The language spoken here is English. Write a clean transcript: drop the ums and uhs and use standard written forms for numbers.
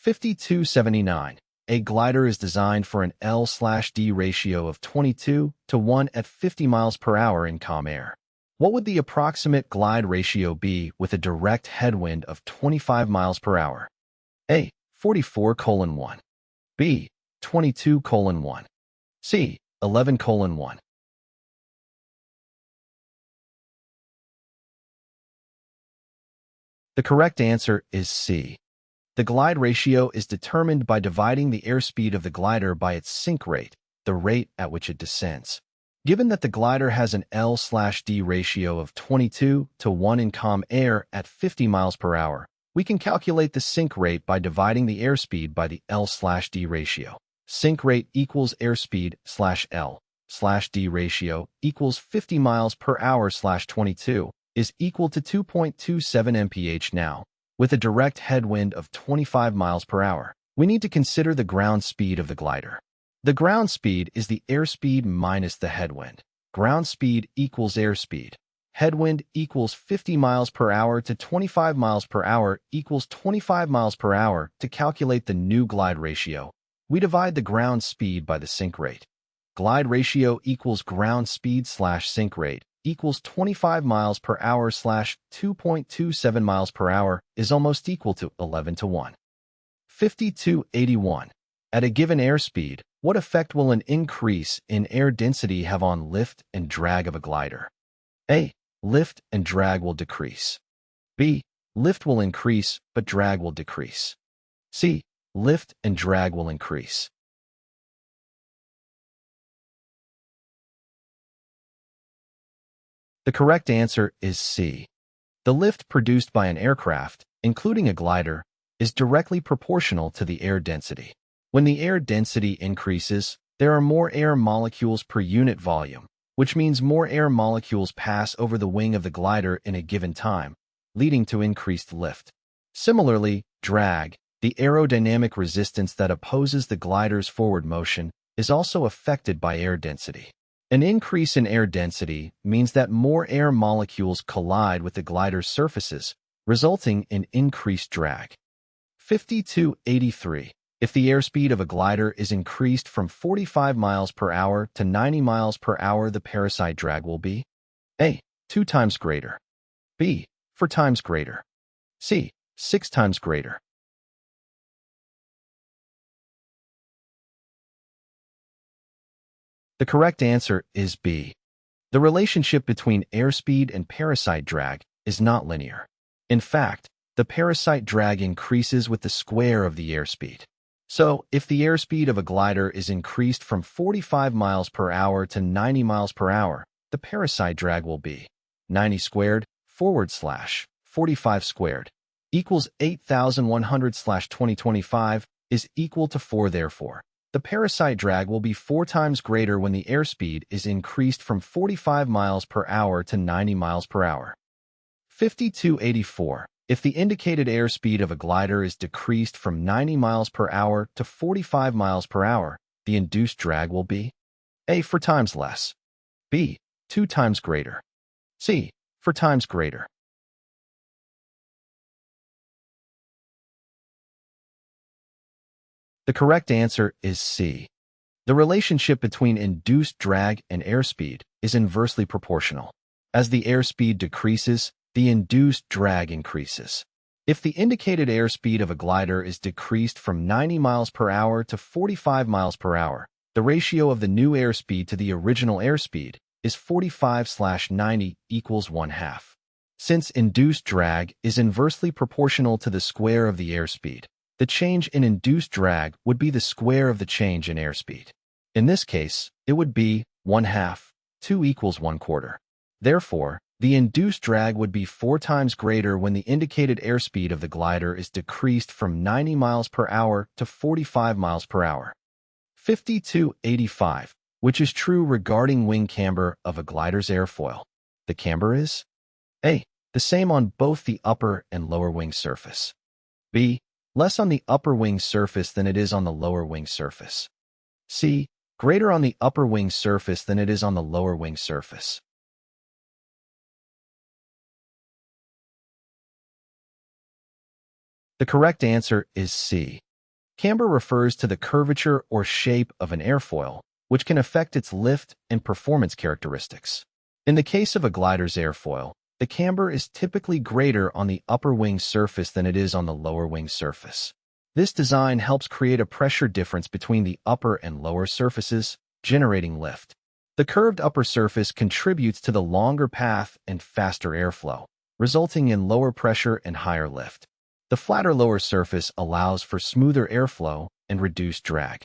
5279. A glider is designed for an L/D ratio of 22 to 1 at 50 miles per hour in calm air. What would the approximate glide ratio be with a direct headwind of 25 miles per hour? A. 44:1. B. 22:1. C. 11:1. The correct answer is C. The glide ratio is determined by dividing the airspeed of the glider by its sink rate, the rate at which it descends. Given that the glider has an L/D ratio of 22 to 1 in calm air at 50 miles per hour, we can calculate the sink rate by dividing the airspeed by the L/D ratio. Sink rate equals airspeed/L/D ratio equals 50 miles per hour/22 is equal to 2.27 mph now. With a direct headwind of 25 miles per hour, we need to consider the ground speed of the glider. The ground speed is the airspeed minus the headwind. Ground speed equals airspeed. Headwind equals 50 miles per hour to 25 miles per hour equals 25 miles per hour. To calculate the new glide ratio, we divide the ground speed by the sink rate. Glide ratio equals ground speed/sink rate equals 25 miles per hour / 2.27 miles per hour is almost equal to 11:1. 5281. At a given airspeed, what effect will an increase in air density have on lift and drag of a glider? A. Lift and drag will decrease. B. Lift will increase, but drag will decrease. C. Lift and drag will increase. The correct answer is C. The lift produced by an aircraft, including a glider, is directly proportional to the air density. When the air density increases, there are more air molecules per unit volume, which means more air molecules pass over the wing of the glider in a given time, leading to increased lift. Similarly, drag, the aerodynamic resistance that opposes the glider's forward motion, is also affected by air density. An increase in air density means that more air molecules collide with the glider's surfaces, resulting in increased drag. 5283. If the airspeed of a glider is increased from 45 miles per hour to 90 miles per hour, the Parasite drag will be A. 2 times greater. B. 4 times greater. C. 6 times greater. The correct answer is B. The relationship between airspeed and Parasite drag is not linear. In fact, the Parasite drag increases with the square of the airspeed. So, if the airspeed of a glider is increased from 45 miles per hour to 90 miles per hour, the Parasite drag will be 90 squared / 45 squared equals 8,100/2025 is equal to 4. Therefore, the Parasite drag will be 4 times greater when the airspeed is increased from 45 miles per hour to 90 miles per hour. 5284. If the indicated airspeed of a glider is decreased from 90 miles per hour to 45 miles per hour, the induced drag will be A. 4 times less. B. 2 times greater. C. 4 times greater. The correct answer is C. The relationship between induced drag and airspeed is inversely proportional. As the airspeed decreases, the induced drag increases. If the indicated airspeed of a glider is decreased from 90 miles per hour to 45 miles per hour, the ratio of the new airspeed to the original airspeed is 45/90 equals 1/2. Since induced drag is inversely proportional to the square of the airspeed, the change in induced drag would be the square of the change in airspeed. In this case, it would be 1/2, 2 equals 1/4. Therefore, the induced drag would be 4 times greater when the indicated airspeed of the glider is decreased from 90 miles per hour to 45 miles per hour. 5285, which is true regarding wing camber of a glider's airfoil. The camber is A. The same on both the upper and lower wing surface. B. Less on the upper wing surface than it is on the lower wing surface. C. Greater on the upper wing surface than it is on the lower wing surface. The correct answer is C. Camber refers to the curvature or shape of an airfoil, which can affect its lift and performance characteristics. In the case of a glider's airfoil, the camber is typically greater on the upper wing surface than it is on the lower wing surface. This design helps create a pressure difference between the upper and lower surfaces, generating lift. The curved upper surface contributes to the longer path and faster airflow, resulting in lower pressure and higher lift. The flatter lower surface allows for smoother airflow and reduced drag.